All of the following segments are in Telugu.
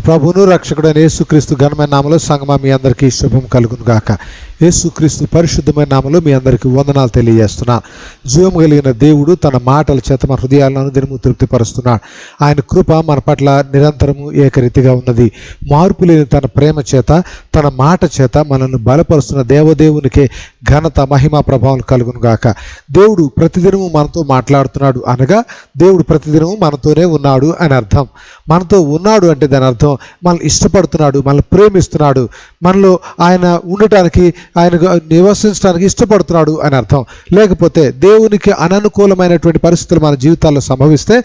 ప్రభువును రక్షకుడైన యేసుక్రీస్తు ఘనమైన నామములో సంగమా మీ అందరికీ శుభం కలుగును గాక. యేసుక్రీస్తు పరిశుద్ధమైన నామములో మీ అందరికీ వందనాలు తెలియజేస్తున్నాను. జీవం కలిగిన దేవుడు తన మాటల చేత మన హృదయాలను దినము తృప్తిపరుస్తున్నాడు. ఆయన కృప మన పట్ల నిరంతరము ఏకరీతిగా ఉన్నది. మార్పు లేని తన ప్రేమ చేత, తన మాట చేత మనల్ని బలపరుస్తున్న దేవదేవునికే ఘనత, మహిమ, ప్రభావం కలుగును గాక. దేవుడు ప్రతిదినము మనతో మాట్లాడుతున్నాడు అనగా దేవుడు ప్రతిదినము మనతోనే ఉన్నాడు అని అర్థం. మనతో ఉన్నాడు అంటే దాని అర్థం మనల్ని ఇష్టపడుతున్నాడు, మనల్ని ప్రేమిస్తున్నాడు, మనలో ఆయన ఉండటానికి, ఆయన నివసించడానికి ఇష్టపడుతున్నాడు అని అర్థం. లేకపోతే దేవునికి అననుకూలమైనటువంటి పరిస్థితులు మన జీవితాల్లో సంభవిస్తే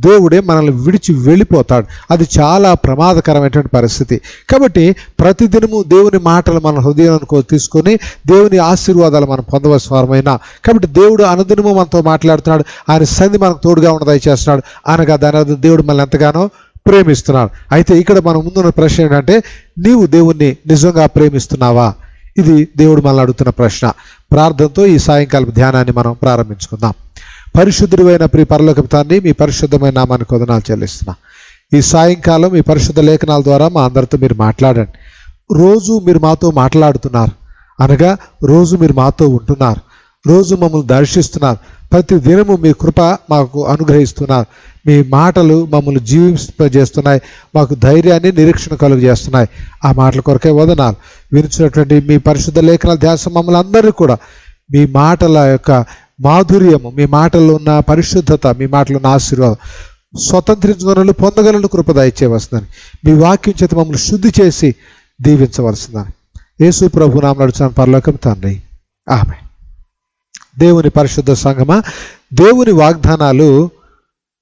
దేవుడే మనల్ని విడిచి వెళ్ళిపోతాడు. అది చాలా ప్రమాదకరమైనటువంటి పరిస్థితి. కాబట్టి ప్రతిదినము దేవుని మాటలు మన హృదయానికి తీసుకొని దేవుని ఆశీర్వాదాలు మనం పొందవలసిన వారమైన. కాబట్టి దేవుడు అనుదినము మనతో మాట్లాడుతున్నాడు. ఆయన సన్నిధి మనకు తోడుగా ఉన్నది చేస్తున్నాడు అనగా దాని అర్థం దేవుడు మనల్ని ఎంతగానో ప్రేమిస్తున్నాడు. అయితే ఇక్కడ మనం ముందున్న ప్రశ్న ఏంటంటే, నీవు దేవుణ్ణి నిజంగా ప్రేమిస్తున్నావా? ఇది దేవుడు మనల్ని అడుగుతున్న ప్రశ్న. ప్రార్థనతో ఈ సాయంకాలం ధ్యానాన్ని మనం ప్రారంభించుకుందాం. పరిశుద్ధుడైన ప్రియ పరలోకపు తండ్రి, మీ పరిశుద్ధమైన నామానికి వందనాలు చెల్లిస్తున్నా. ఈ సాయంకాలం మీ పరిశుద్ధ లేఖనాల ద్వారా మా అందరితో మీరు మాట్లాడండి. రోజు మీరు మాతో మాట్లాడుతున్నారు అనగా రోజు మీరు మాతో ఉంటున్నారు, రోజు మమ్మల్ని దర్శిస్తున్నారు. ప్రతి దినము మీ కృప మాకు అనుగ్రహిస్తున్నారు. మీ మాటలు మమ్మల్ని జీవింపజేస్తున్నాయి, మాకు ధైర్యాన్ని, నిరీక్షణ కలుగు చేస్తున్నాయి. ఆ మాటల కొరకే వదనాలు. వినిచినటువంటి మీ పరిశుద్ధ లేఖనాల ధ్యాస మమ్మల్ని అందరినీ కూడా మీ మాటల యొక్క మాధుర్యము, మీ మాటల్లో ఉన్న పరిశుద్ధత, మీ మాటలో ఉన్న ఆశీర్వాదం స్వతంత్రించుకున్న పొందగలను కృప దయచేయవలసిందని, మీ వాక్యం చేత మమ్మల్ని శుద్ధి చేసి దీవించవలసిందని యేసు ప్రభు నామమున అడుగుచున్నాను పరలోకపు తండ్రి, ఆమేన్. దేవుని పరిశుద్ధ సంగమా, దేవుని వాగ్దానాలు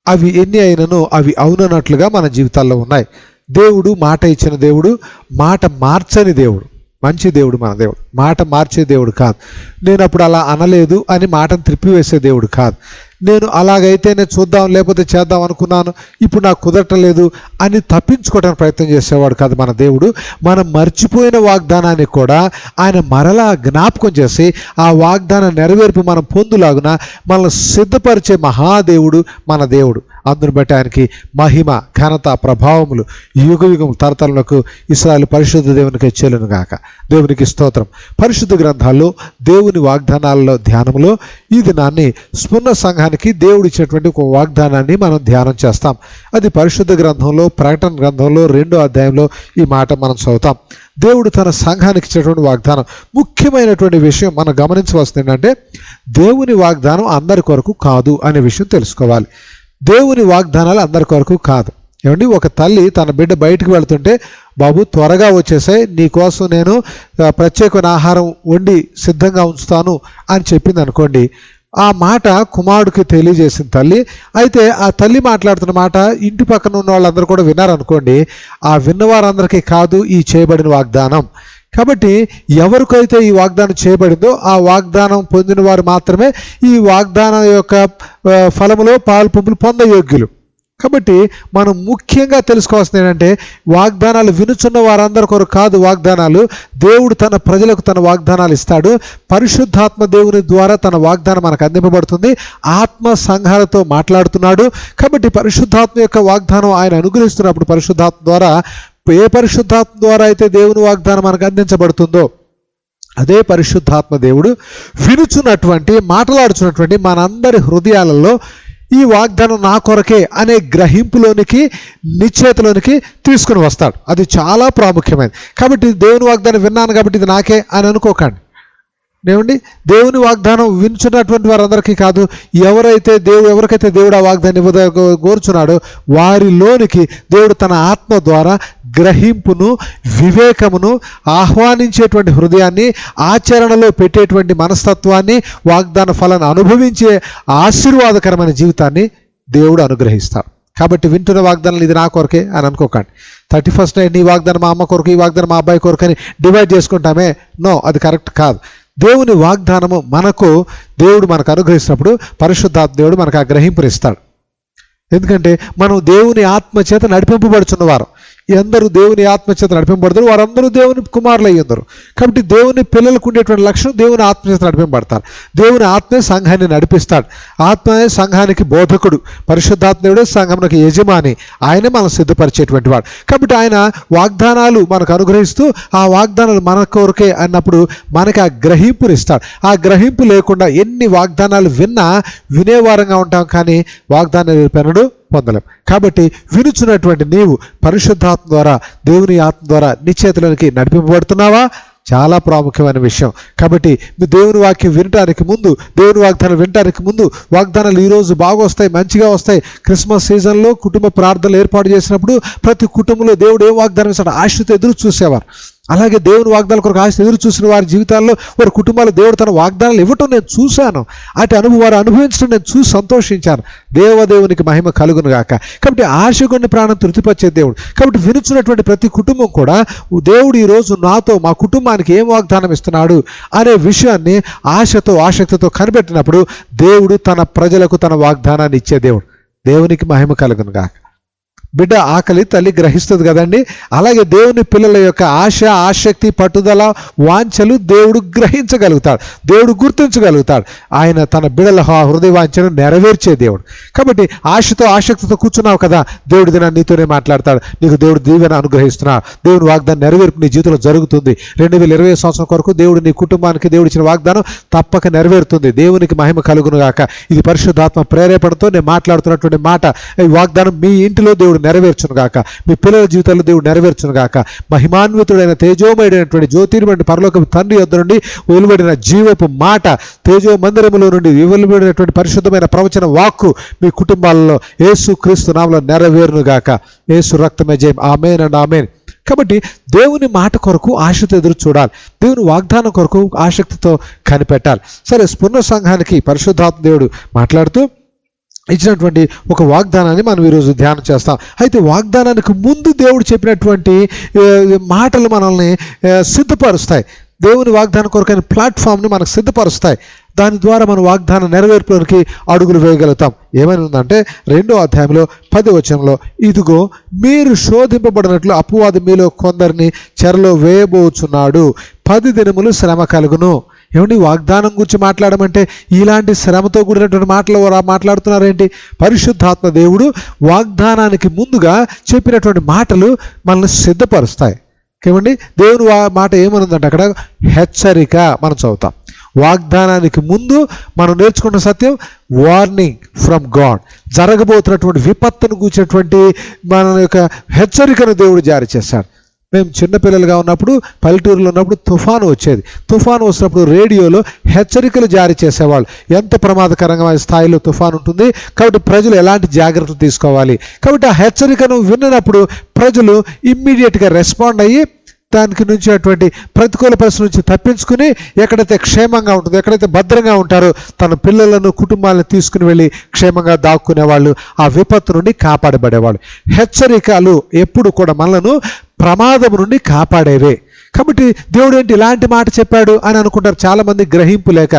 అవి ఎన్ని అయినను అవి అవునన్నట్లుగా మన జీవితాల్లో ఉన్నాయి. దేవుడు మాట ఇచ్చిన దేవుడు, మాట మార్చని దేవుడు. మంచి దేవుడు మన దేవుడు. మాట మార్చే దేవుడు కాదు. నేను అప్పుడు అలా అనలేదు అని మాటను త్రిప్పివేసే దేవుడు కాదు. నేను అలాగైతేనే చూద్దాం, లేకపోతే చేద్దాం అనుకున్నాను, ఇప్పుడు నాకు కుదరటలేదు అని తప్పించుకోవడానికి ప్రయత్నం చేసేవాడు కాదు మన దేవుడు. మనం మర్చిపోయిన వాగ్దానాన్ని కూడా ఆయన మరలా జ్ఞాపకం చేసి ఆ వాగ్దాన నెరవేర్పు మనం పొందులాగున మనల్ని సిద్ధపరిచే మహాదేవుడు మన దేవుడు. అందుని బట్టి ఆయనకి మహిమ, ఘనత, ప్రభావములు యుగయుగము తరతరములకు ఇశ్రాయేలు పరిశుద్ధ దేవునికి చెల్లును గాక. దేవునికి స్తోత్రం. పరిశుద్ధ గ్రంథాల్లో దేవుని వాగ్దానాలలో ధ్యానంలో ఈ దినాన్ని స్ఫురణ సంఘానికి దేవుడు ఇచ్చినటువంటి ఒక వాగ్దానాన్ని మనం ధ్యానం చేస్తాం. అది పరిశుద్ధ గ్రంథంలో, ప్రకటన గ్రంథంలో 2వ అధ్యాయంలో ఈ మాట మనం చదువుతాం. దేవుడు తన సంఘానికి ఇచ్చినటువంటి వాగ్దానం. ముఖ్యమైనటువంటి విషయం మనం గమనించవలసింది ఏంటంటే, దేవుని వాగ్దానం అందరి కొరకు కాదు అనే విషయం తెలుసుకోవాలి. దేవుని వాగ్దానాలు అందరి కొరకు కాదు. ఏమండి, ఒక తల్లి తన బిడ్డ బయటికి వెళ్తుంటే, బాబు త్వరగా వచ్చేసాయి, నీకోసం నేను ప్రత్యేకమైన ఆహారం వండి సిద్ధంగా ఉంచుతాను అని చెప్పింది అనుకోండి. ఆ మాట కుమారుడికి తెలియజేసిన తల్లి. అయితే ఆ తల్లి మాట్లాడుతున్న మాట ఇంటి పక్కన ఉన్న వాళ్ళందరూ కూడా విన్నారనుకోండి. ఆ విన్నవారందరికీ కాదు ఈ చేయబడిన వాగ్దానం. కాబట్టి ఎవరికైతే ఈ వాగ్దానం చేయబడిందో ఆ వాగ్దానం పొందిన వారు మాత్రమే ఈ వాగ్దానం యొక్క ఫలములో పాలు పంపులు పొందయోగ్యులు. కాబట్టి మనం ముఖ్యంగా తెలుసుకోవాల్సింది ఏంటంటే, వాగ్దానాలు వినుచున్న వారందరి కొరకు కాదు వాగ్దానాలు. దేవుడు తన ప్రజలకు తన వాగ్దానాలు ఇస్తాడు. పరిశుద్ధాత్మ దేవుని ద్వారా తన వాగ్దానం మనకు అందింపబడుతుంది. ఆత్మ సంఘాలతో మాట్లాడుతున్నాడు. కాబట్టి పరిశుద్ధాత్మ యొక్క వాగ్దానం ఆయన అనుగ్రహిస్తున్నప్పుడు పరిశుద్ధాత్మ ద్వారా, ఏ పరిశుద్ధాత్మ ద్వారా అయితే దేవుని వాగ్దానం మనకు అందించబడుతుందో అదే పరిశుద్ధాత్మ దేవుడు వినుచున్నటువంటి, మాట్లాడుచున్నటువంటి మనందరి హృదయాలలో ఈ వాగ్దానం నా కొరకే అనే గ్రహింపులోనికి, నిశ్చయతలోనికి తీసుకుని వస్తాడు. అది చాలా ప్రాముఖ్యమైనది. కాబట్టి దేవుని వాగ్దానం విన్నాను కాబట్టి ఇది నాకే అని అనుకోకండి. ఏమండి, దేవుని వాగ్దానం వింటున్నటువంటి వారందరికీ కాదు. ఎవరికైతే దేవుడు ఆ వాగ్దానం కోరుచున్నాడో వారిలోనికి దేవుడు తన ఆత్మ ద్వారా గ్రహింపును, వివేకమును, ఆహ్వానించేటువంటి హృదయాన్ని, ఆచరణలో పెట్టేటువంటి మనస్తత్వాన్ని, వాగ్దాన ఫలాన్ని అనుభవించే ఆశీర్వాదకరమైన జీవితాన్ని దేవుడు అనుగ్రహిస్తాడు. కాబట్టి వింటున్న వాగ్దానాలు ఇది నా కొరకే అని అనుకోకండి. 31st నైట్ ఈ వాగ్దానం మా అమ్మ కొరకు, ఈ వాగ్దానం మా అబ్బాయి కొరకు అని డివైడ్ చేసుకుంటామే. నో, అది కరెక్ట్ కాదు. దేవుని వాగ్దానము దేవుడు మనకు అనుగ్రహిస్తున్నప్పుడు పరిశుద్ధాత్మ దేవుడు మనకు ఆ గ్రహింపునిస్తాడు. ఎందుకంటే మనం దేవుని ఆత్మ చేత నడిపింపబడుచున్నవారు. ఎందరూ దేవుని ఆత్మచేత నడిపింపబడతారు వారందరూ దేవుని కుమారులు అయ్యిందరు. కాబట్టి దేవుని పిల్లలకు ఉండేటువంటి లక్షణం దేవుని ఆత్మచేత నడిపింపబడతారు. దేవుని ఆత్మే సంఘాన్ని నడిపిస్తాడు. ఆత్మే సంఘానికి బోధకుడు. పరిశుద్ధాత్మేవుడే సంఘమునకు యజమాని. ఆయనే మనం సిద్ధపరిచేటువంటి వాడు. కాబట్టి ఆయన వాగ్దానాలు మనకు అనుగ్రహిస్తూ ఆ వాగ్దానాలు మన కొరకే అన్నప్పుడు మనకి ఆ గ్రహింపుని ఇస్తాడు. ఆ గ్రహింపు లేకుండా ఎన్ని వాగ్దానాలు విన్నా వినేవారంగా ఉంటాం, కానీ వాగ్దానాలు పెనడు పొందలేం. కాబట్టి వినుచున్నటువంటి నీవు పరిశుద్ధాత్మ ద్వారా దేవుని ఆత్మ ద్వారా నిశ్చేతలోనికి నడిపింపబడుతున్నావా? చాలా ప్రాముఖ్యమైన విషయం. కాబట్టి మీ దేవుని వాక్యం వినటానికి ముందు, దేవుని వాగ్దానాలు వినటానికి ముందు, వాగ్దానాలు ఈరోజు బాగా వస్తాయి, మంచిగా వస్తాయి. క్రిస్మస్ సీజన్లో కుటుంబ ప్రార్థనలు ఏర్పాటు చేసినప్పుడు ప్రతి కుటుంబంలో దేవుడు ఏం వాగ్దానం ఇస్తాడు ఆశతో ఎదురు చూసేవారు. అలాగే దేవుని వాగ్దానాల కొరకు ఆశ ఎదురు చూసిన వారి జీవితాల్లో వారి కుటుంబాలు దేవుడు తన వాగ్దానాలు ఇవ్వటం నేను చూశాను. అటు వారు అనుభవించడం నేను చూసి సంతోషించాను. దేవదేవునికి మహిమ కలుగును గాక. కాబట్టి ఆశగొని ప్రాణం తృప్తిపరిచే దేవుడు. కాబట్టి వినుచున్నటువంటి ప్రతి కుటుంబం కూడా దేవుడు ఈరోజు నాతో మా కుటుంబానికి ఏం వాగ్దానం ఇస్తున్నాడు అనే విషయాన్ని ఆశతో ఆసక్తితో కనిపెట్టినప్పుడు దేవుడు తన ప్రజలకు తన వాగ్దానాన్ని ఇచ్చే దేవుడు. దేవునికి మహిమ కలుగును గాక. బిడ్డ ఆకలి తల్లి గ్రహిస్తుంది కదండి. అలాగే దేవుని పిల్లల యొక్క ఆశ, ఆసక్తి, పట్టుదల, వాంఛలు దేవుడు గ్రహించగలుగుతాడు, దేవుడు గుర్తించగలుగుతాడు. ఆయన తన బిడ్డల హృదయ వాంఛను నెరవేర్చే దేవుడు. కాబట్టి ఆశతో ఆసక్తితో కూర్చున్నావు కదా, దేవుడి దినాన్ని నీతోనే మాట్లాడతాడు. నీకు దేవుడు దీవెన అనుగ్రహిస్తున్నాడు. దేవుని వాగ్దానం నెరవేర్పు నీ జీవితంలో జరుగుతుంది. 2020 సంవత్సరం కొరకు దేవుడు నీ కుటుంబానికి దేవుడు ఇచ్చిన వాగ్దానం తప్పక నెరవేరుతుంది. దేవునికి మహిమ కలుగును గాక. ఇది పరిశుద్ధాత్మ ప్రేరేపణతో నేను మాట్లాడుతున్నటువంటి మాట. ఈ వాగ్దానం మీ ఇంటిలో దేవుడు నెరవేర్చును గాక. మీ పిల్లల జీవితాల్లో దేవుడు నెరవేర్చును గాక. మహిమాన్వితుడైన తేజోమయుడైనటువంటి జ్యోతిర్మయుడైన పరలోకపు తండ్రి యొద్ద నుండి వెలువడిన జీవపు మాట, తేజో మందిరములో నుండి వెలువడినటువంటి పరిశుద్ధమైన ప్రవచన వాక్కు మీ కుటుంబాలలో యేసు క్రీస్తు నామములో నెరవేరును గాక. యేసు రక్తమే జయం. ఆమేన్ అండ్ ఆమేన్. కాబట్టి దేవుని మాట కొరకు ఆశతో ఎదురు చూడాలి. దేవుని వాగ్దానం కొరకు ఆసక్తితో కనిపెట్టాలి. సరే, స్ఫురణ సంఘానికి పరిశుద్ధాత్మ దేవుడు మాట్లాడుతూ ఇచ్చినటువంటి ఒక వాగ్దానాన్ని మనం ఈరోజు ధ్యానం చేస్తాం. అయితే వాగ్దానానికి ముందు దేవుడు చెప్పినటువంటి మాటలు మనల్ని సిద్ధపరుస్తాయి. దేవుని వాగ్దానం కొరకైన ప్లాట్ఫామ్ని మనకు సిద్ధపరుస్తాయి. దాని ద్వారా మనం వాగ్దానం నెరవేర్పులోనికి అడుగులు వేయగలుగుతాం. ఏమని ఉందంటే 2వ అధ్యాయంలో 10వ వచనంలో, ఇదిగో మీరు శోధింపబడినట్లు అపవాది మీలో కొందరిని చెరలో వేయబోచున్నాడు, 10 దినములు శ్రమ కలుగును. ఏమండి, వాగ్దానం గురించి మాట్లాడమంటే ఇలాంటి శ్రమతో కూడినటువంటి మాటలు మాట్లాడుతున్నారేంటి? పరిశుద్ధాత్మ దేవుడు వాగ్దానానికి ముందుగా చెప్పినటువంటి మాటలు మనల్ని సిద్ధపరుస్తాయి. ఏమండి, దేవుని మాట ఏమనుందంటే అక్కడ హెచ్చరిక మనం చదువుతాం. వాగ్దానానికి ముందు మనం నేర్చుకున్న సత్యం వార్నింగ్ ఫ్రమ్ గాడ్. జరగబోతున్నటువంటి విపత్తును కూర్చున్నటువంటి మన యొక్క హెచ్చరికను దేవుడు జారీ చేశాడు. మేము చిన్నపిల్లలుగా ఉన్నప్పుడు పల్లెటూరులో ఉన్నప్పుడు తుఫాను వచ్చేది. తుఫాను వచ్చినప్పుడు రేడియోలో హెచ్చరికలు జారీ చేసేవాళ్ళు. ఎంత ప్రమాదకరంగా స్థాయిలో తుఫాను ఉంటుంది, కాబట్టి ప్రజలు ఎలాంటి జాగ్రత్తలు తీసుకోవాలి. కాబట్టి ఆ హెచ్చరికను విన్నప్పుడు ప్రజలు ఇమ్మీడియట్గా రెస్పాండ్ అయ్యి దానికి నుంచి అటువంటి ప్రతికూల పరిస్థితుల నుంచి తప్పించుకుని ఎక్కడైతే క్షేమంగా ఉంటుందో, ఎక్కడైతే భద్రంగా ఉంటారో తన పిల్లలను కుటుంబాలను తీసుకుని వెళ్ళి క్షేమంగా దాక్కునేవాళ్ళు, ఆ విపత్తు నుండి కాపాడబడేవాళ్ళు. హెచ్చరికలు ఎప్పుడు కూడా మనలను ప్రమాదం నుండి కాపాడేవే. కాబట్టి దేవుడు ఏంటి ఇలాంటి మాట చెప్పాడు అని అనుకుంటారు చాలామంది, గ్రహింపు లేక.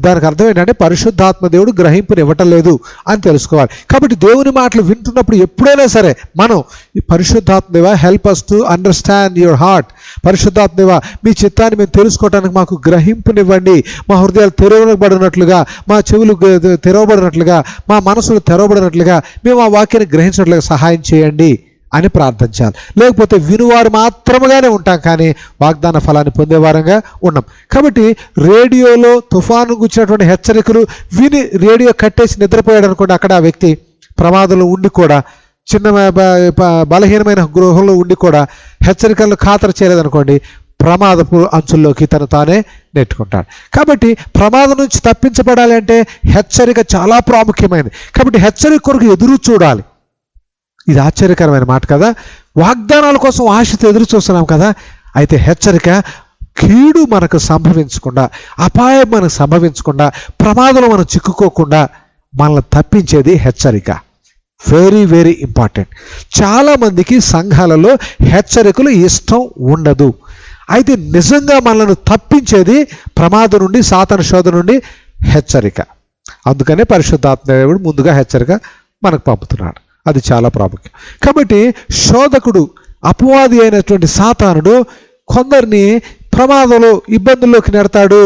దానికి అర్థం ఏంటంటే పరిశుద్ధాత్మ దేవుడు గ్రహింపుని ఇవ్వటం లేదు అని తెలుసుకోవాలి. కాబట్టి దేవుని మాటలు వింటున్నప్పుడు ఎప్పుడైనా సరే మనం ఈ పరిశుద్ధాత్మ దేవా help us to understand your heart. పరిశుద్ధాత్మ దేవా మీ చిత్తాన్ని మేము తెలుసుకోవడానికి మాకు గ్రహింపునివ్వండి. మా హృదయాలు తెరవబడినట్లుగా, మా చెవులు తెరవబడినట్లుగా, మా మనసులు తెరవబడినట్లుగా మేము ఆ వాక్యాన్ని గ్రహించినట్లుగా సహాయం చేయండి అని ప్రార్థించాలి. లేకపోతే వినువారు మాత్రముగానే ఉంటాం, కానీ వాగ్దాన ఫలాన్ని పొందేవారంగా ఉన్నాం. కాబట్టి రేడియోలో తుఫాను గుచ్చినటువంటి హెచ్చరికలు విని రేడియో కట్టేసి నిద్రపోయాడు అనుకోండి, అక్కడ ఆ వ్యక్తి ప్రమాదంలో ఉండి కూడా, చిన్న బలహీనమైన గృహంలో ఉండి కూడా హెచ్చరికలను ఖాతరు చేయలేదనుకోండి, ప్రమాదపు అంచుల్లోకి తను తానే నెట్టుకుంటాడు. కాబట్టి ప్రమాదం నుంచి తప్పించబడాలి అంటే హెచ్చరిక చాలా ప్రాముఖ్యమైనది. కాబట్టి హెచ్చరిక కొరకు ఎదురు చూడాలి. ఇది ఆశ్చర్యకరమైన మాట కదా. వాగ్దానాల కోసం ఆశతో ఎదురు చూస్తున్నాం కదా. అయితే హెచ్చరిక కీడు మనకు సంభవించకుండా, అపాయం మనకు సంభవించకుండా, ప్రమాదంలో మనం చిక్కుకోకుండా మనల్ని తప్పించేది హెచ్చరిక. Very very important. చాలామందికి సంఘాలలో హెచ్చరికలు ఇష్టం ఉండదు. అయితే నిజంగా మనల్ని తప్పించేది ప్రమాదం నుండి, సాతాను శోధన నుండి హెచ్చరిక. అందుకనే పరిశుద్ధాత్మ దేవుడు ముందుగా హెచ్చరిక మనకు పంపుతున్నాడు. అది చాలా ప్రాముఖ్యం. కాబట్టి శోధకుడు అపవాది అయినటువంటి సాతానుడు కొందరిని ప్రమాదంలో, ఇబ్బందుల్లోకి నెడతాడు.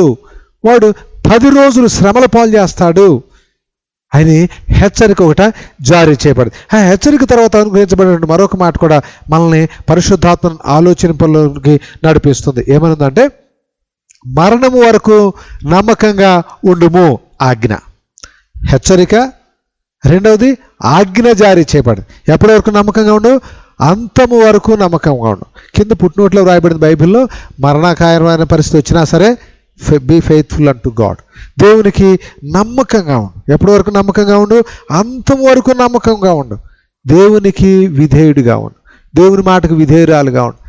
వాడు 10 రోజులు శ్రమల పాలు చేస్తాడు అని హెచ్చరిక ఒకట జారీ చేయబడింది. ఆ హెచ్చరిక తర్వాత అనుగ్రహించబడిన మరొక మాట కూడా మనల్ని పరిశుద్ధాత్మ ఆలోచనలోకి నడిపిస్తుంది. ఏమనుందంటే, మరణము వరకు నమ్మకంగా ఉండుము. ఆజ్ఞ, హెచ్చరిక. రెండవది ఆజ్ఞ జారీ చేయబడింది. ఎప్పటి వరకు నమ్మకంగా ఉండు? అంతము వరకు నమ్మకంగా ఉండు. కింద పుట్టినోట్లో రాయబడింది బైబిల్లో, మరణాకారమైన పరిస్థితి వచ్చినా సరే బీ ఫెయిత్ఫుల్ అంటు గాడ్. దేవునికి నమ్మకంగా ఉండు. ఎప్పటి వరకు నమ్మకంగా ఉండు? అంతం వరకు నమ్మకంగా ఉండు. దేవునికి విధేయుడిగా ఉండు. దేవుని మాటకు విధేయురాలుగా ఉండు.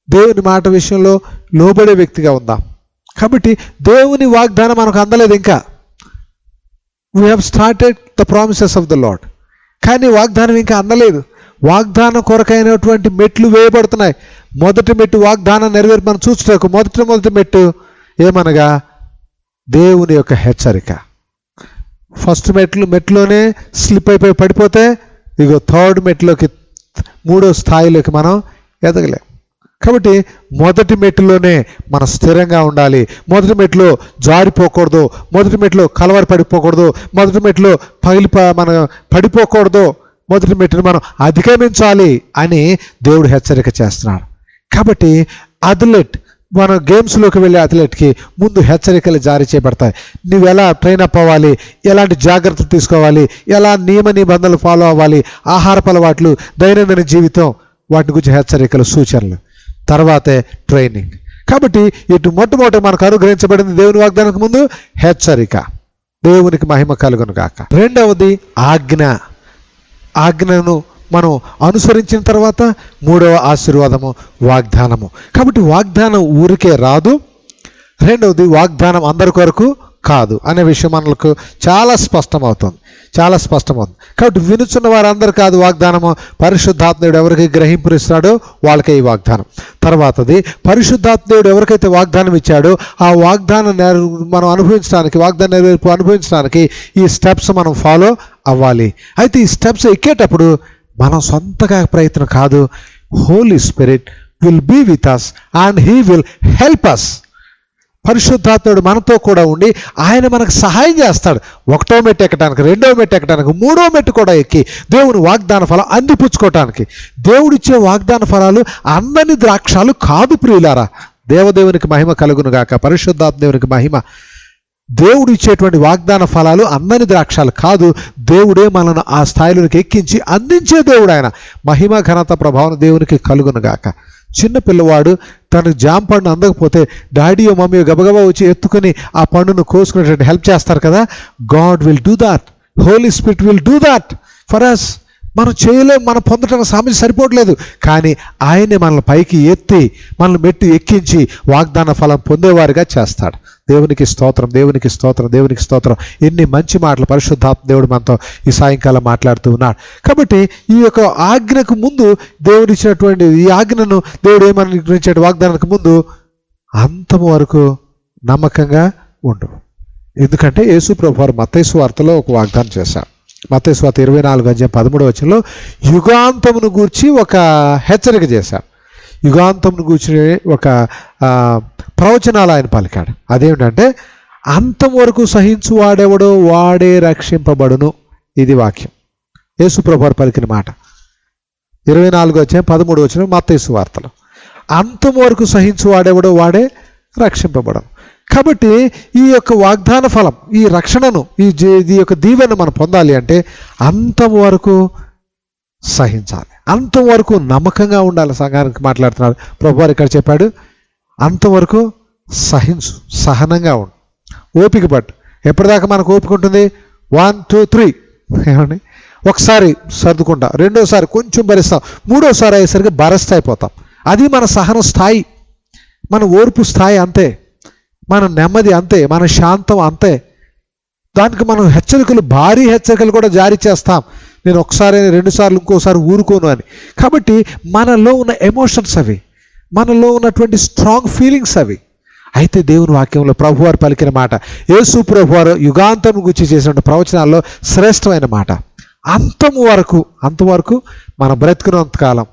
దేవుని మాట విషయంలో లోబడే వ్యక్తిగా ఉందాం. కాబట్టి దేవుని వాగ్దానం మనకు అందలేదు ఇంకా. We have started the promises of the lord. కానీ వాగ్దానం ఇంకా అందలేదు. వాగ్దానం కొరకైనటువంటి మెట్లు వేయబడుతున్నాయి. మొదటి మెట్టు వాగ్దానం నెరవేర్పు మనం చూసుకోకు. మొదటి మెట్టు ఏమనగా దేవుని యొక్క హెచ్చరిక. ఫస్ట్ మెట్లోనే స్లిప్ అయిపోయి పడిపోతే ఇగో థర్డ్ మెట్లోకి, 3వ స్థాయిలోకి మనం ఎదగలేం. కాబట్టి మొదటి మెట్టులోనే మనం స్థిరంగా ఉండాలి. మొదటి మెట్లో జారిపోకూడదు. మొదటి మెట్లో కలవర పడిపోకూడదు. మొదటి మెట్లో మనం పడిపోకూడదు. మొదటి మెట్టును మనం అధిగమించాలి అని దేవుడు హెచ్చరిక చేస్తున్నాడు. కాబట్టి అథ్లెట్, మన గేమ్స్లోకి వెళ్ళే అథ్లెట్కి ముందు హెచ్చరికలు జారీ చేయబడతాయి. నువ్వు ఎలా ట్రైన్ అప్ అవ్వాలి, ఎలాంటి జాగ్రత్తలు తీసుకోవాలి, ఎలా నియమ నిబంధనలు ఫాలో అవ్వాలి, ఆహారపు అలవాట్లు, దైనందిన జీవితం, వాటి గురించి హెచ్చరికలు, సూచనలు. తర్వాతే ట్రైనింగ్. కాబట్టి ఇటు మొట్టమొదటి మనకు అనుగ్రహించబడింది దేవుని వాగ్దానానికి ముందు హెచ్చరిక. దేవునికి మహిమ కలుగును గాక. రెండవది ఆజ్ఞ. ఆజ్ఞను మనం అనుసరించిన తర్వాత 3వ ఆశీర్వాదము వాగ్దానము. కాబట్టి వాగ్దానం ఊరికే రాదు. రెండవది వాగ్దానం అందరి కొరకు కాదు అనే విషయం మనకు చాలా స్పష్టమవుతుంది. కాబట్టి వినుచున్న వారందరూ కాదు వాగ్దానము. పరిశుద్ధాత్మేయుడు ఎవరికి గ్రహింపునిస్తాడో వాళ్ళకే ఈ వాగ్దానం. తర్వాతది పరిశుద్ధాత్మేయుడు ఎవరికైతే వాగ్దానం ఇచ్చాడో ఆ వాగ్దానం మనం అనుభవించడానికి, వాగ్దానం నెరవేర్పు అనుభవించడానికి ఈ స్టెప్స్ మనం ఫాలో అవ్వాలి. అయితే ఈ స్టెప్స్ ఎక్కేటప్పుడు మనం సొంతగా ప్రయత్నం కాదు. Holy spirit will be with us and he will help us. పరిశుద్ధాత్ముడు మనతో కూడా ఉండి ఆయన మనకు సహాయం చేస్తాడు. 1వ మెట్టు ఎక్కడానికి, 2వ మెట్టు ఎక్కడానికి, 3వ మెట్టు కూడా ఎక్కి దేవుని వాగ్దాన ఫలం అందిపుచ్చుకోవటానికి. దేవుడిచ్చే వాగ్దాన ఫలాలు అందని ద్రాక్షాలు కాదు ప్రియులారా. దేవదేవునికి మహిమ కలుగును గాక. పరిశుద్ధాత్మదేవునికి మహిమ. దేవుడు ఇచ్చేటువంటి వాగ్దాన ఫలాలు అందని ద్రాక్షాలు కాదు. దేవుడే మనను ఆ స్థాయిలోకి ఎక్కించి అందించే దేవుడు ఆయన. మహిమ ఘనత ప్రభావం దేవునికి కలుగును గాక. చిన్న పిల్లవాడు తనకు జామ పండు అందకపోతే డాడీయో మమ్మీయో గబగబా వచ్చి ఎత్తుకొని ఆ పండును కోసుకునేటట్టు హెల్ప్ చేస్తారు కదా. God will do that. Holy spirit will do that for us. మనం చేయలేం, మనం పొందటానికి సామర్థ్యం సరిపోవట్లేదు. కానీ ఆయనే మనల్ని పైకి ఎత్తి మనల్ని మెట్టు ఎక్కించి వాగ్దాన ఫలం పొందేవారుగా చేస్తాడు. దేవునికి స్తోత్రం, దేవునికి స్తోత్రం, దేవునికి స్తోత్రం. ఎన్ని మంచి మాటలు పరిశుద్ధాత్మ దేవుడు మనతో ఈ సాయంకాలం మాట్లాడుతూ ఉన్నాడు. కాబట్టి ఈ యొక్క ఆజ్ఞకు ముందు దేవుడు ఇచ్చినటువంటి ఈ ఆజ్ఞను దేవుడు ఏమని గురించాడు? వాగ్దానానికి ముందు అంతము వరకు నమ్మకంగా ఉండు. ఎందుకంటే యేసు ప్రభువారు మత్తయి సువార్తలో ఒక వాగ్దానం చేశాడు. మత్తయి సువార్త 24:13 యుగాంతమును గూర్చి ఒక హెచ్చరిక చేశాడు. యుగాంతమును గూర్చి ఒక ప్రవచనాలు ఆయన పలికాడు. అదేమిటంటే, అంతం వరకు సహించు వాడెవడో వాడే రక్షింపబడును. ఇది వాక్యం, యేసు ప్రభువారు పలికిన మాట. 24:13 మత్తయి సువార్తలో అంతం వరకు సహించు వాడెవడో వాడే రక్షింపబడను. కాబట్టి ఈ యొక్క వాగ్దాన ఫలం, ఈ రక్షణను, ఈ యొక్క దీవెన మనం పొందాలి అంటే అంతం వరకు సహించాలి, అంతం వరకు నమ్మకంగా ఉండాలి. సంఘానికి మాట్లాడుతున్నాడు ప్రభువారు. ఇక్కడ చెప్పాడు, అంతవరకు సహించు, సహనంగా ఉండు, ఓపిక పట్టు. ఎప్పటిదాకా మనకు ఓపిక ఉంటుంది? 1, 2, 3 ఏమండి, ఒకసారి సర్దుకుంటా, రెండోసారి కొంచెం భరిస్తాం, మూడోసారి అయ్యేసరికి భరస్థ అయిపోతాం. అది మన సహన స్థాయి, మన ఓర్పు స్థాయి అంతే, మన నెమ్మది అంతే, మన శాంతం అంతే. దానికి మనం హెచ్చరికలు, భారీ హెచ్చరికలు కూడా జారీ చేస్తాం. నేను ఒకసారి, 2 సార్లు, ఇంకోసారి ఊరుకోను అని. కాబట్టి మనలో ఉన్న ఎమోషన్స్ అవి, మనలో ఉన్నటువంటి స్ట్రాంగ్ ఫీలింగ్స్ అవి. అయితే దేవుని వాక్యంలో ప్రభువారు పలికిన మాట, యేసు ప్రభువారు యుగాంతం గురించి చేసిన ప్రవచనాల్లో శ్రేష్టమైన మాట, అంతవరకు మన బ్రతికినంతకాలం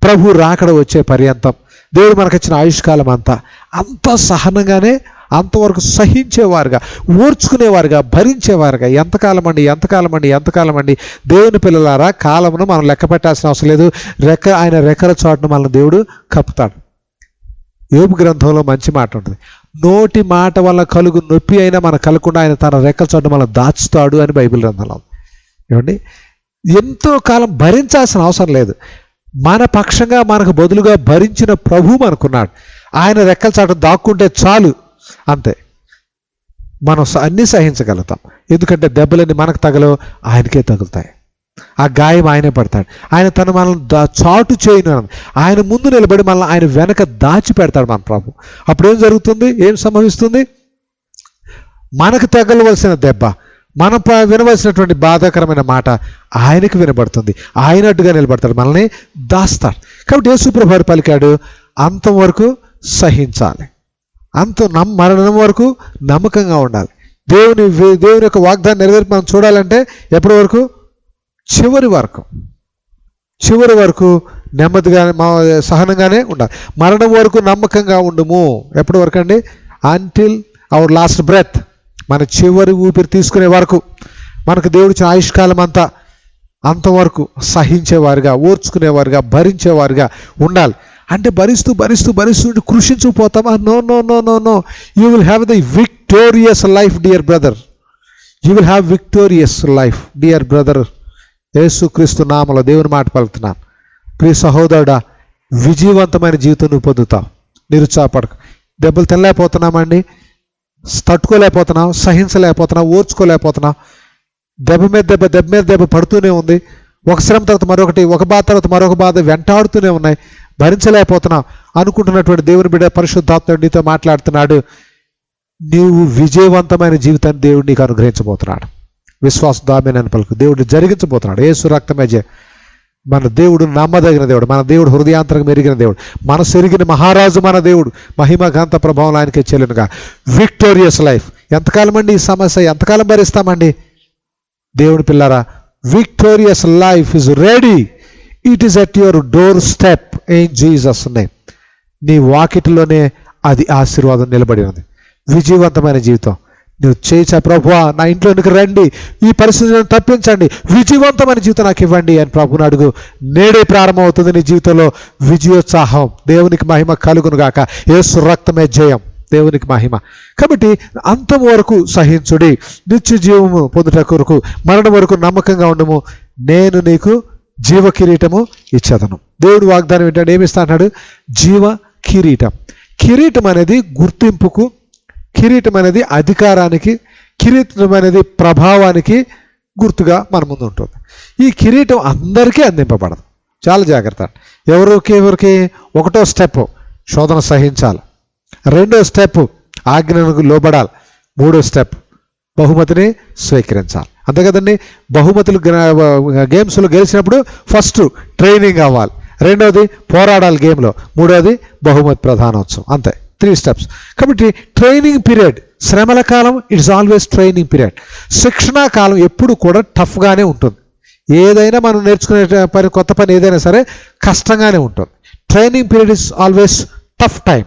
ప్రభు రాకడ వచ్చే పర్యంతం, దేవుడు మనకిచ్చిన ఆయుష్కాలం అంత సహనంగానే, అంతవరకు సహించేవారుగా, ఓర్చుకునేవారుగా, భరించేవారుగా. ఎంతకాలం అండి దేవుని పిల్లలారా, కాలమును మనం లెక్క పెట్టాల్సిన అవసరం లేదు. ఆయన రెక్కల చాటును మనల్ని దేవుడు కప్పుతాడు. యోబు గ్రంథంలో మంచి మాట ఉంటుంది. నోటి మాట వల్ల కలుగు నొప్పి అయినా మనకు కలగకుండా ఆయన తన రెక్కల చాటును మనం దాచుతాడు అని బైబిల్ గ్రంథంలో. ఏమండి, ఎంతో కాలం భరించాల్సిన అవసరం లేదు. మన పక్షంగా మనకు బదులుగా భరించిన ప్రభు మనకున్నాడు. ఆయన రెక్కల చాటు దాక్కుంటే చాలు, అంతే. మనం అన్నీ సహించగలుగుతాం. ఎందుకంటే దెబ్బలన్నీ మనకు తగలవు, ఆయనకే తగులుతాయి. ఆ గాయం ఆయనే పడతాడు. ఆయన తను మనల్ని చాటు చేయను, ఆయన ముందు నిలబడి మనల్ని ఆయన వెనక దాచి పెడతాడు మన ప్రభు. అప్పుడు ఏం జరుగుతుంది? ఏం సంభవిస్తుంది? మనకు తగలవలసిన దెబ్బ, మనం వినవలసినటువంటి బాధాకరమైన మాట ఆయనకు వినబడుతుంది. ఆయన అడ్డుగా నిలబడతాడు, మనల్ని దాస్తాడు. కాబట్టి యేసుప్రభువు పలికాడు, అంతం వరకు సహించాలి, మరణం వరకు నమ్మకంగా ఉండాలి. దేవుని యొక్క వాగ్దానం నెరవేర్పు మనం చూడాలంటే ఎప్పటి వరకు? చివరి వరకు నెమ్మదిగా, సహనంగానే ఉండాలి. మరణం వరకు నమ్మకంగా ఉండుము. ఎప్పటి వరకు అండి? అంటిల్ అవర్ లాస్ట్ బ్రెత్, మన చివరి ఊపిరి తీసుకునే వరకు, మనకు దేవుడిచ్చిన ఆయుష్కాలం అంతవరకు సహించేవారుగా, ఓర్చుకునేవారుగా, భరించేవారుగా ఉండాలి. అంటే భరిస్తూ కృషించుకుపోతామా? No. You will have the victorious life dear brother. You will have victorious life dear brother. యేసుక్రీస్తు నామములో దేవుని మాట పలుకుతున్నాను. ప్రియ సహోదరుడా, విజయవంతమైన జీవితం నువ్వు పొందుతావు. నిరుత్సాహపడకు. దెబ్బలు తినలేకపోతున్నామండి, తట్టుకోలేకపోతున్నావు, సహించలేకపోతున్నావు, ఓర్చుకోలేకపోతున్నావు. దెబ్బ మీద దెబ్బ పడుతూనే ఉంది. ఒక శ్రమ తర్వాత మరొకటి, ఒక బాధ తర్వాత మరొక బాధ వెంటాడుతూనే ఉన్నాయి. భరించలేకపోతున్నావు అనుకుంటున్నటువంటి దేవుని బిడ్డ, పరిశుద్ధాత్ముడు నీతో మాట్లాడుతున్నాడు. నీవు విజయవంతమైన జీవితాన్ని దేవుడు నీకు అనుగ్రహించబోతున్నాడు. విశ్వాసంతో ఆమేన్ పలుకు. దేవుడు జరిగించబోతున్నాడు. యేసు రక్తమే జయ. మన దేవుడు నమ్మదగిన దేవుడు, మన దేవుడు హృదయాంతరంగా ఎరిగిన దేవుడు, మనసు ఎరిగిన మహారాజు మన దేవుడు. మహిమ ఘనత ప్రభావం ఆయనకే చెల్లునుగా. Victorious life. ఎంతకాలం అండి ఈ సమస్య? ఎంతకాలం భరిస్తామండి? దేవుని పిల్లారా, victorious life is ready. It is at your door step in Jesus name. నీ వాకిటిలోనే అది ఆశీర్వాదం నిలబడి ఉంది. విజయవంతమైన జీవితం నువ్వు చేయించా. ప్రభువా, నా ఇంట్లోనికి రండి, ఈ పరిస్థితులను తప్పించండి, విజయవంతమైన జీవితం నాకు ఇవ్వండి అని ప్రభుని అడుగు. నేడే ప్రారంభమవుతుంది నీ జీవితంలో విజయోత్సాహం. దేవునికి మహిమ కలుగును గాక. యేసు రక్తమే జయం. దేవునికి మహిమ. కాబట్టి అంతం వరకు సహించుడి, నిత్య జీవము పొందుట కొరకు మరణం వరకు నమ్మకంగా ఉండము, నేను నీకు జీవ కిరీటము ఇచ్చేదను. దేవుడు వాగ్దానం ఏంటంటే ఏమిస్తా అన్నాడు? జీవ కిరీటం. కిరీటం అనేది గుర్తింపుకు, కిరీటం అనేది అధికారానికి, కిరీటం అనేది ప్రభావానికి గుర్తుగా మన ముందు ఉంటుంది. ఈ కిరీటం అందరికీ అందింపబడదు. చాలా జాగ్రత్త. ఎవరికి? ఒకటో స్టెప్ శోధన సహించాలి, రెండో స్టెప్ ఆజ్ఞలకు లోబడాలి, మూడో స్టెప్ బహుమతిని స్వీకరించాలి. అంతే కదండి. బహుమతులు గేమ్స్లో గెలిచినప్పుడు ఫస్ట్ ట్రైనింగ్ అవ్వాలి, రెండోది పోరాడాలి గేమ్లో, మూడోది బహుమతి ప్రధానోత్సవం. అంతే, 3 steps. కాబట్టి ట్రైనింగ్ పీరియడ్, శ్రమల కాలం ఇట్స్ ఆల్వేస్ ట్రైనింగ్ పీరియడ్. శిక్షణా కాలం ఎప్పుడు కూడా టఫ్గానే ఉంటుంది. ఏదైనా మనం నేర్చుకునే పని, కొత్త పని ఏదైనా సరే కష్టంగానే ఉంటుంది. Training period is always tough time,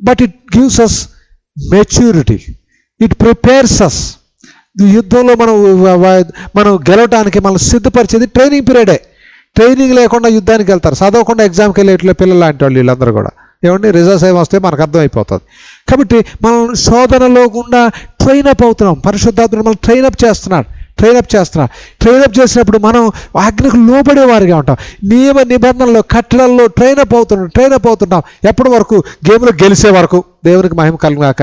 but it gives us maturity, it prepares us. యుద్ధంలో మనం గెలవడానికి మనం సిద్ధపరిచేది ట్రైనింగ్ పీరియడే. ట్రైనింగ్ లేకుండా యుద్ధానికి వెళ్తారు, చదవకుండా ఎగ్జామ్కి వెళ్ళే పిల్లలు లాంటి వాళ్ళు వీళ్ళందరూ కూడా. ఏమండి, రిజల్ట్స్ ఏమి వస్తే మనకు అర్థమైపోతుంది. కాబట్టి మనం శోధనలో గుండా ట్రైనప్ అవుతున్నాం. పరిశుద్ధాత్ముడు మనం ట్రైనప్ చేస్తున్నాడు. ట్రైనప్ చేసినప్పుడు మనం ఆజ్ఞకు లోబడేవారిగా ఉంటాం. నియమ నిబంధనలు, కట్టడల్లో ట్రైనప్ అవుతున్నాం. ఎప్పటి వరకు? గేమ్లో గెలిచే వరకు. దేవునికి మహిమ కలుగుగాక.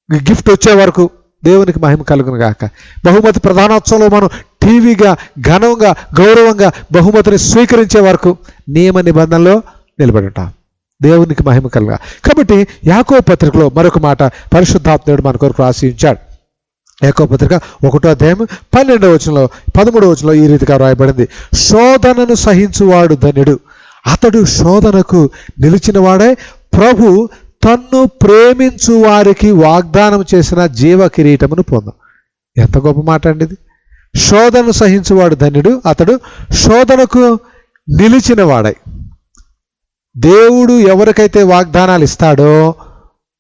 గిఫ్ట్ వచ్చే వరకు దేవునికి మహిమ కలుగును గాక. బహుమతి ప్రధానోత్సవంలో మనం టీవీగా, ఘనంగా, గౌరవంగా బహుమతిని స్వీకరించే వరకు నియమ నిబంధనలో నిలబడి ఉంటాం. దేవునికి మహిమ కలుగా. కాబట్టి యాకోబు పత్రికలో మరొక మాట పరిశుద్ధాత్ముడు మన కొరకు రాసి ఉంచాడు. యాకోబు పత్రిక 1వ అధ్యాయం 12వ వచనంలో 13వ వచనంలో ఈ రీతిగా రాయబడింది. శోధనను సహించువాడు ధన్యుడు, అతడు శోధనకు నిలిచిన వాడే ప్రభు తన్ను ప్రేమించు వారికి వాగ్దానం చేసిన జీవ కిరీటమును పొందు. ఎంత గొప్ప మాట అండి ఇది. శోధనను సహించువాడు ధన్యుడు, అతడు శోధనకు నిలిచిన వాడై. దేవుడు ఎవరికైతే వాగ్దానాలు ఇస్తాడో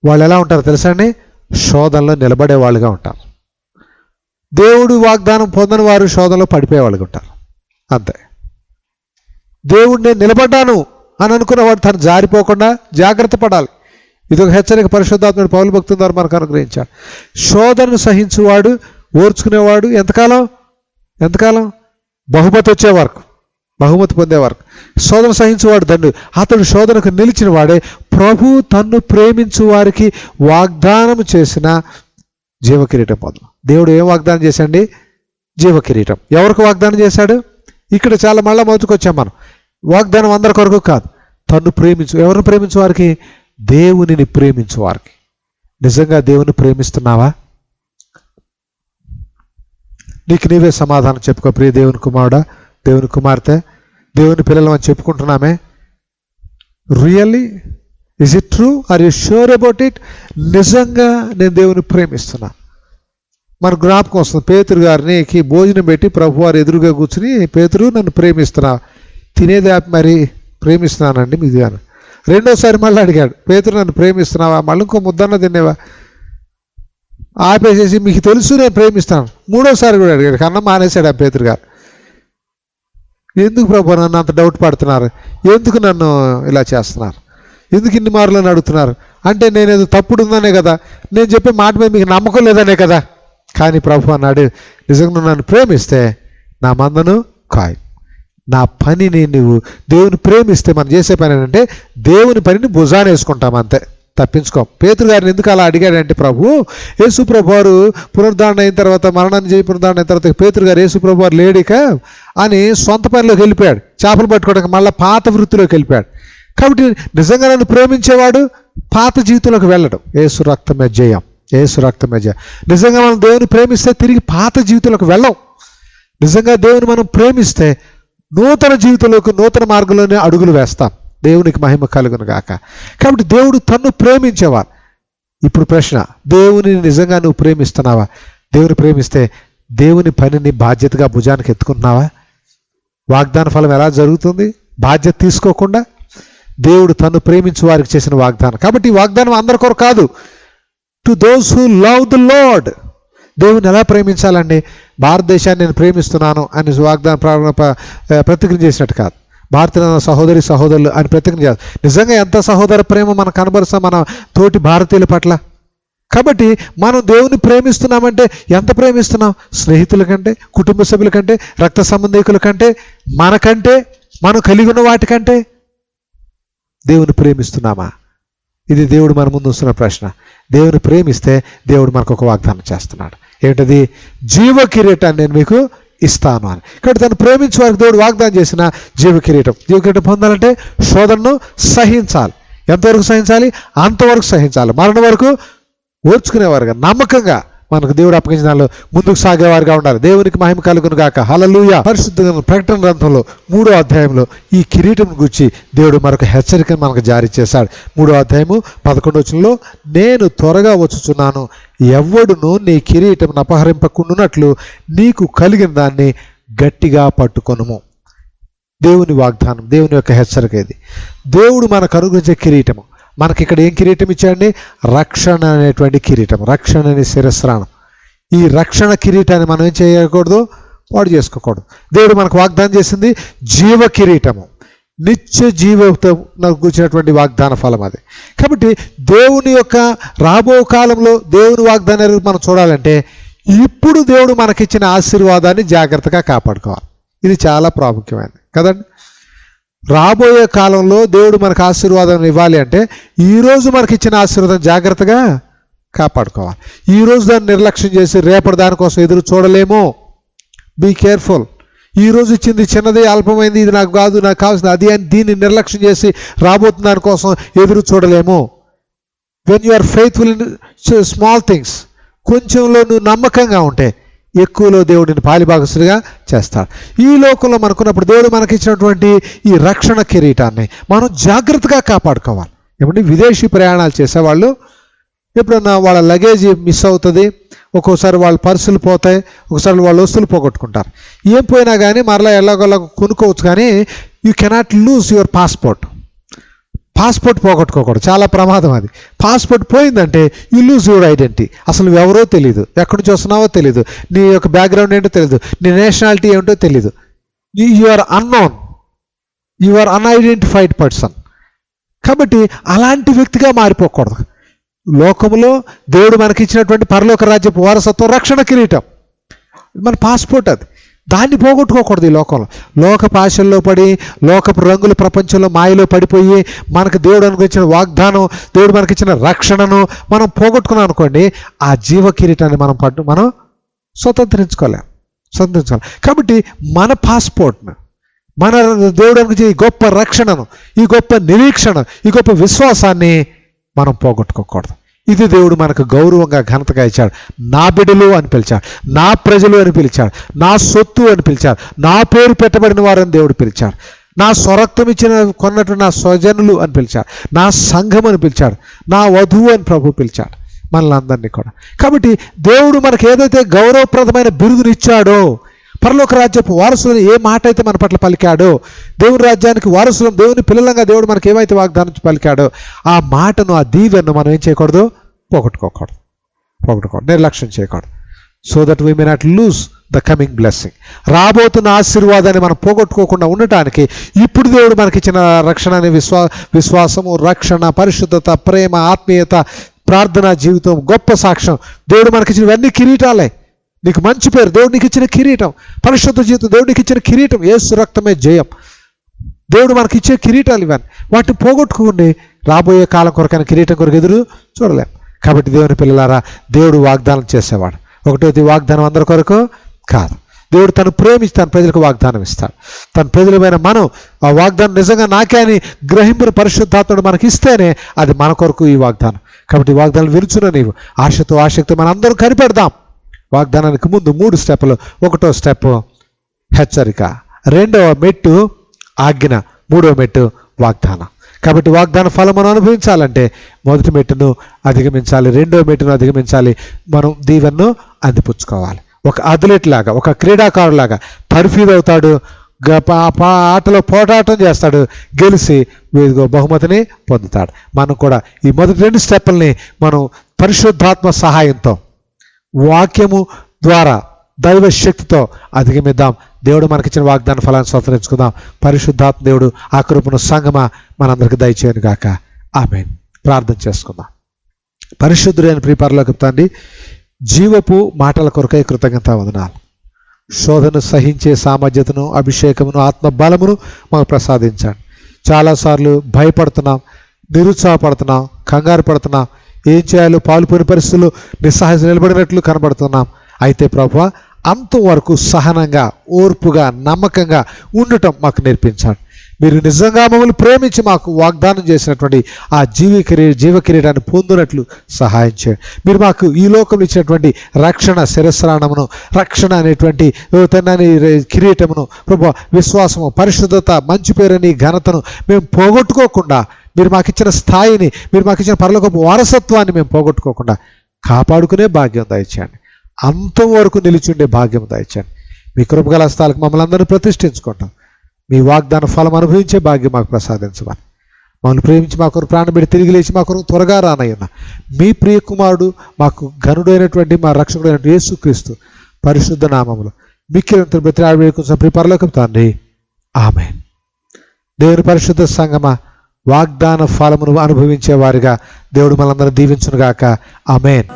వాళ్ళు ఎలా ఉంటారో తెలుసా అండి? శోధనలో నిలబడే వాళ్ళుగా ఉంటారు. దేవుడు వాగ్దానం పొందని వారు శోధనలో పడిపోయే వాళ్ళుగా ఉంటారు. అంతే. దేవుడు నేను నిలబడ్డాను అని అనుకున్నవాడు తను జారిపోకుండా జాగ్రత్త పడాలి. ఇది ఒక హెచ్చరిక పరిశుద్ధాత్ముడు పౌలు భక్తుల ద్వారా మనకు అనుగ్రహించాడు. శోధనను సహించువాడు, ఓర్చుకునేవాడు ఎంతకాలం బహుమతి వచ్చే వరకు, బహుమతి పొందే వరకు. శోధన సహించువాడు దండు, అతడు శోధనకు నిలిచిన వాడే ప్రభు తన్ను ప్రేమించు వారికి వాగ్దానం చేసిన జీవకిరీటం పొందు. దేవుడు ఏం వాగ్దానం చేశాండి? జీవకిరీటం. ఎవరికి వాగ్దానం చేశాడు? ఇక్కడ చాలా మళ్ళా మొదటికొచ్చాం మనం. వాగ్దానం అందరి కొరకు కాదు, తన్ను ప్రేమించు. ఎవరిని ప్రేమించు వారికి? దేవునిని ప్రేమించు వారికి. నిజంగా దేవుని ప్రేమిస్తున్నావా? నీకు నీవే సమాధానం చెప్పుకో. ప్రియ దేవుని కుమారుడా, దేవుని కుమార్తె, దేవుని పిల్లలు అని చెప్పుకుంటున్నామే. Really is it true? Are you sure about it? నిజంగా నేను దేవుని ప్రేమిస్తున్నా. మన జ్ఞాపకం వస్తుంది, పేతురు గారికి భోజనం పెట్టి ప్రభు వారు ఎదురుగా కూర్చుని, పేతురు నన్ను ప్రేమిస్తున్నా, తినేది మరి ప్రేమిస్తున్నానండి మీది అని. రెండోసారి మళ్ళీ అడిగాడు, పేతురు నన్ను ప్రేమిస్తున్నావా? మళ్ళీ ఇంకో ముద్దన్న తినేవా? ఆపేసేసి మీకు తెలుసు నేను ప్రేమిస్తాను. మూడోసారి కూడా అడిగాడు, కన్నా మానేశాడు ఆ పేతురు గారు. ఎందుకు ప్రభు నన్ను అంత డౌట్ పడుతున్నారు? ఎందుకు నన్ను ఇలా చేస్తున్నారు? ఎందుకు ఇన్ని మార్లు అడుగుతున్నారు? అంటే నేనేదో తప్పుడు ఉందనే కదా, నేను చెప్పే మాట మీద మీకు నమ్మకం లేదనే కదా. కానీ ప్రభు అన్నాడు, నిజంగా నువ్వు నన్ను ప్రేమిస్తే నా మందను కాయ్. నా పనిని నువ్వు దేవుని ప్రేమిస్తే మనం చేసే పని ఏంటంటే దేవుని పనిని భుజాన వేసుకుంటాం, అంతే, తప్పించుకోం. పేతురు గారిని ఎందుకు అలా అడిగాడంటే, ప్రభు యేసు ప్రభు వారు పునరుద్ధరణ అయిన తర్వాత, మరణాన్ని చేయి పునరుద్ధరణ అయిన తర్వాత పేతురు గారు యేసు ప్రభు వారు లేడిక అని సొంత పనిలోకి వెళ్ళిపోయాడు. చేపలు పట్టుకోవడానికి మళ్ళీ పాత వృత్తిలోకి వెళ్ళిపోయాడు. కాబట్టి నిజంగా నన్ను ప్రేమించేవాడు పాత జీవితంలోకి వెళ్ళడం. యేసు రక్తమే జయం, యేసు రక్తమే జయం. నిజంగా మనం దేవుని ప్రేమిస్తే తిరిగి పాత జీవితంలోకి వెళ్ళం. నిజంగా దేవుని మనం ప్రేమిస్తే నూతన జీవితంలోకి, నూతన మార్గంలోనే అడుగులు వేస్తాం. దేవునికి మహిమ కలుగును గాక. కాబట్టి దేవుడు తన్ను ప్రేమించేవారు. ఇప్పుడు ప్రశ్న, దేవుని నిజంగా నువ్వు ప్రేమిస్తున్నావా? దేవుని ప్రేమిస్తే దేవుని పనిని బాధ్యతగా భుజానికి ఎత్తుకుంటున్నావా? వాగ్దాన ఫలం ఎలా జరుగుతుంది? బాధ్యత తీసుకోకుండా. దేవుడు తన్ను ప్రేమించు వారికి చేసిన వాగ్దానం. కాబట్టి ఈ వాగ్దానం అందరి కొరకు కాదు. To those who love the lord. దేవుని ఎలా ప్రేమించాలండి? భారతదేశాన్ని నేను ప్రేమిస్తున్నాను అని వాగ్దానం ప్రతిజ్ఞ చేసినట్టు కాదు. భారతీయ సహోదరి సహోదరులు అని ప్రతిజ్ఞ చేయాలి. నిజంగా ఎంత సహోదర ప్రేమ మనం కనబరుస్తాం మన తోటి భారతీయుల పట్ల. కాబట్టి మనం దేవుని ప్రేమిస్తున్నామంటే ఎంత ప్రేమిస్తున్నాం? స్నేహితుల కంటే, కుటుంబ సభ్యుల కంటే, రక్త సంబంధికుల కంటే, మనకంటే, మనం కలిగి ఉన్న వాటికంటే దేవుని ప్రేమిస్తున్నామా? ఇది దేవుడు మన ముందు వస్తున్న ప్రశ్న. దేవుని ప్రేమిస్తే దేవుడు మనకు ఒక వాగ్దానం చేస్తున్నాడు. ఏంటది? జీవ కిరీటాన్ని నేను మీకు ఇస్తాను అని. కాబట్టి తను ప్రేమించే వారికి దేవుడు వాగ్దానం చేసిన జీవ కిరీటం. జీవ కిరీటం పొందాలంటే శోధనను సహించాలి. ఎంతవరకు సహించాలి? అంతవరకు సహించాలి. మరణం వరకు ఓర్చుకునేవారుగా, నమ్మకంగా మనకు దేవుడు అప్పగించిన దానిలో ముందుకు సాగేవారుగా ఉండాలి. దేవునికి మహిమ కలుగును గాక. హల్లెలూయా. పరిశుద్ధ ప్రకటన గ్రంథంలో 3వ అధ్యాయంలో ఈ కిరీటం గురించి దేవుడు మరొక హెచ్చరికను మనకు జారీ చేశాడు. 3వ అధ్యాయము 11వ వచనంలో, నేను త్వరగా వచ్చుచున్నాను, ఎవ్వడును నీ కిరీటం అపహరింపకుండునట్లు నీకు కలిగిన దాన్ని గట్టిగా పట్టుకొనుము. దేవుని వాగ్దానం, దేవుని యొక్క హెచ్చరిక ఇది. దేవుడు మనకు అనుగ్రహించే కిరీటము. మనకి ఇక్కడ ఏం కిరీటం ఇచ్చాడండి? రక్షణ అనేటువంటి కిరీటం, రక్షణ అనే శిరస్త్రాణం. ఈ రక్షణ కిరీటాన్ని మనం ఏం చేయకూడదు? పాడు చేసుకోకూడదు. దేవుడు మనకు వాగ్దానం చేసింది జీవ కిరీటము, నిత్య జీవితం కూర్చున్నటువంటి వాగ్దాన ఫలం అది. కాబట్టి దేవుని యొక్క రాబో కాలంలో దేవుని వాగ్దానాలు మనం చూడాలంటే ఇప్పుడు దేవుడు మనకిచ్చిన ఆశీర్వాదాన్ని జాగ్రత్తగా కాపాడుకోవాలి. ఇది చాలా ప్రాముఖ్యమైనది కదండి. రాబోయే కాలంలో దేవుడు మనకు ఆశీర్వాదం ఇవ్వాలి అంటే ఈరోజు మనకి ఇచ్చిన ఆశీర్వాదం జాగ్రత్తగా కాపాడుకోవాలి. ఈరోజు దాన్ని నిర్లక్ష్యం చేసి రేపటి దానికోసం ఎదురు చూడలేము. Be careful. ఈరోజు ఇచ్చింది చిన్నది, అల్పమైంది, ఇది నాకు కాదు, నాకు కావాల్సింది అది అని దీన్ని నిర్లక్ష్యం చేసి రాబోతున్న దానికోసం ఎదురు చూడలేము. When you are faithful in small things, కొంచెంలో నువ్వు నమ్మకంగా ఉంటే ఎక్కువలో దేవుడిని పాలిభాగస్తుడిగా చేస్తాడు. ఈ లోకంలో మనకున్నప్పుడు దేవుడు మనకిచ్చినటువంటి ఈ రక్షణ కిరీటాన్ని మనం జాగ్రత్తగా కాపాడుకోవాలి. ఏమంటే విదేశీ ప్రయాణాలు చేసేవాళ్ళు ఎప్పుడన్నా వాళ్ళ లగేజ్ మిస్ అవుతుంది, ఒక్కోసారి వాళ్ళ పర్సులు పోతాయి, ఒకసారి వాళ్ళ వస్తువులు పోగొట్టుకుంటారు. ఏం పోయినా కానీ మరలా ఎలాగోలా కొనుక్కోవచ్చు, కానీ you cannot lose your passport. Passport పోగొట్టుకోకూడదు, చాలా ప్రమాదం అది. పాస్పోర్ట్ పోయిందంటే యూ లూజ్ యువర్ ఐడెంటిటీ. అసలు నువ్వు ఎవరో తెలియదు, ఎక్కడి నుంచి వస్తున్నావో తెలియదు, నీ యొక్క బ్యాక్గ్రౌండ్ ఏంటో తెలియదు, నీ నేషనాలిటీ ఏంటో తెలియదు. You are unknown, you are unidentified person. కాబట్టి అలాంటి వ్యక్తిగా మారిపోకూడదు. లోకములో దేవుడు మనకిచ్చినటువంటి పరలోక రాజ్యపు వారసత్వం, రక్షణ కిరీటం, మన పాస్పోర్ట్ అది. దాన్ని పోగొట్టుకోకూడదు. ఈ లోకంలో లోకపు ఆశల్లో పడి, లోకపు రంగుల ప్రపంచంలో మాయలో పడిపోయి, మనకు దేవుడు అనుగ్రహించిన వాగ్దానం, దేవుడు మనకిచ్చిన రక్షణను మనం పోగొట్టుకున్నాం అనుకోండి, ఆ జీవ కిరీటాన్ని మనం స్వతంత్రించుకోలేం. కాబట్టి మన పాస్పోర్ట్ను, మన దేవుడు అనుగ్రహించిన ఈ గొప్ప రక్షణను, ఈ గొప్ప నిరీక్షణ, ఈ గొప్ప విశ్వాసాన్ని మనం పోగొట్టుకోకూడదు. ఇది దేవుడు మనకు గౌరవంగా ఘనతగా ఇచ్చాడు. నా బిడ్డలు అని పిలిచాడు, నా ప్రజలు అని పిలిచాడు, నా సొత్తు అని పిలిచాడు, నా పేరు పెట్టబడిన వారని దేవుడు పిలిచాడు, నా స్వరక్తం ఇచ్చిన కొన్నట్టు నా స్వజనులు అని పిలిచాడు, నా సంఘం అని పిలిచాడు, నా వధువు అని ప్రభు పిలిచాడు మనల్ని కూడా. కాబట్టి దేవుడు మనకు ఏదైతే గౌరవప్రదమైన బిరుదుని ఇచ్చాడో, పరలోక రాజ్యపు వారసులను ఏ మాట అయితే మన పట్ల పలికాడో, దేవుని రాజ్యానికి వారసులం, దేవుని పిల్లలంగా దేవుడు మనకి ఏమైతే వాగ్దానం పలికాడో, ఆ మాటను, ఆ దీవెనను మనం ఏం చేయకూడదు, పోగొట్టుకోకూడదు, నిర్లక్ష్యం చేయకూడదు. So that we may not lose the coming blessing. రాబోతున్న ఆశీర్వాదాన్ని మనం పోగొట్టుకోకుండా ఉండటానికి ఇప్పుడు దేవుడు మనకిచ్చిన రక్షణ అనే విశ్వాసము, రక్షణ, పరిశుద్ధత, ప్రేమ, ఆత్మీయత, ప్రార్థనా జీవితం, గొప్ప సాక్ష్యం, దేవుడు మనకిచ్చినవన్నీ కిరీటాలే. నీకు మంచి పేరు, దేవుడు నీకు ఇచ్చిన కిరీటం. పరిశుద్ధ జీవితం, దేవుడు నీకు ఇచ్చిన కిరీటం. యేసు రక్తమే జయం. దేవుడు మనకి ఇచ్చే కిరీటాలు ఇవన్నీ. వాటిని పోగొట్టుకోండి, రాబోయే కాలం కొరకైన కిరీటం కొరకు ఎదురు చూడలేం. కాబట్టి దేవుని పిల్లలారా, దేవుడు వాగ్దానం చేసేవాడు. ఒకటోది వాగ్దానం అందరి కొరకు కాదు. దేవుడు తను ప్రేమించి తన ప్రజలకు వాగ్దానం ఇస్తాడు. తన ప్రజలమైన మనం ఆ వాగ్దానం నిజంగా నాకే అని గ్రహింపుని పరిశుద్ధాత్ముడు మనకి ఇస్తేనే అది మన కొరకు ఈ వాగ్దానం. కాబట్టి ఈ వాగ్దానం విరుచున నీవు ఆశతో ఆసక్తి మనం అందరం కనిపెడదాం. వాగ్దానానికి ముందు 3 స్టెప్పులు. 1వ స్టెప్ హెచ్చరిక, 2వ మెట్టు ఆజ్ఞ, 3వ మెట్టు వాగ్దానం. కాబట్టి వాగ్దాన ఫలం మనం అనుభవించాలంటే మొదటి మెట్టును అధిగమించాలి, 2వ మెట్టును అధిగమించాలి, మనం దీవెనను అందిపుచ్చుకోవాలి. ఒక అథ్లెట్ లాగా, ఒక క్రీడాకారులాగా తర్ఫీదు అవుతాడు, ఆటలో పోరాటం చేస్తాడు, గెలిచి బహుమతిని పొందుతాడు. మనం కూడా ఈ మొదటి 2 స్టెప్పుల్ని మనం పరిశుద్ధాత్మ సహాయంతో, వాక్యము ద్వారా, దైవ శక్తితో అధిగమిద్దాం. దేవుడు మనకిచ్చిన వాగ్దాన ఫలాన్ని స్వతంత్రించుకుందాం. పరిశుద్ధాత్మ దేవుడు ఆ కృపను సంగమా మనందరికి దయచేయను గాక. ఆమేన్. ప్రార్థన చేసుకుందాం. పరిశుద్ధుడైన ప్రియ పరలోకపు తండ్రి, జీవపు మాటల కొరకై కృతజ్ఞతా వందనాలు. శోధన సహించే సామర్థ్యతను, అభిషేకమును, ఆత్మ బలమును మాకు ప్రసాదించండి. చాలాసార్లు భయపడుతున్నాం, నిరుత్సాహపడుతున్నాం, కంగారు పడుతున్నాం, ఏం చేయాలో పాలుపోయిన పరిస్థితులు నిస్సహాయ నిలబడినట్లు కనబడుతున్నాం. అయితే ప్రభువా, అంతం వరకు సహనంగా, ఓర్పుగా, నమ్మకంగా ఉండటం మాకు నేర్పించండి. మీరు నిజంగా మమ్మల్ని ప్రేమించి మాకు వాగ్దానం చేసినటువంటి ఆ జీవ కిరీటాన్ని పొందినట్లు సహాయం చేయండి. మీరు మాకు ఈ లోకంలో ఇచ్చినటువంటి రక్షణ శిరస్రాణమును, రక్షణ అనేటువంటి కిరీటమును, ప్రభు విశ్వాసము, పరిశుద్ధత, మంచి పేరుని, ఘనతను మేము పోగొట్టుకోకుండా, మీరు మాకు ఇచ్చిన స్థాయిని, మీరు మాకు ఇచ్చిన పరలోకపు వారసత్వాన్ని మేము పోగొట్టుకోకుండా కాపాడుకునే భాగ్యం దయచేయండి. అంతం వరకు నిలిచుండే భాగ్యం దయచేయండి. మీ కృపగల హస్తాలకు మమ్మల్ని అందరినీ ప్రతిష్ఠించుకుంటాం. మీ వాగ్దాన ఫలం అనుభవించే భాగ్యం మాకు ప్రసాదించమని, మమ్మల్ని ప్రేమించి మా కొరకు ప్రాణం పెట్టి తిరిగి లేచి మా కొరకు త్వరగా రానయ్యున్న మీ ప్రియ కుమారుడు, మాకు ఘనుడైనటువంటి మా రక్షకుడైనటువంటి యేసుక్రీస్తు పరిశుద్ధ నామములో మిక్కిలంత ప్రతి ప్రియ పరలోకపు తండ్రి, ఆమేన్. దేవుని పరిశుద్ధ సంగమా, వాగ్దాన ఫలమును అనుభవించే వారిగా దేవుడు మనందరినీ దీవించునుగాక. ఆమేన్.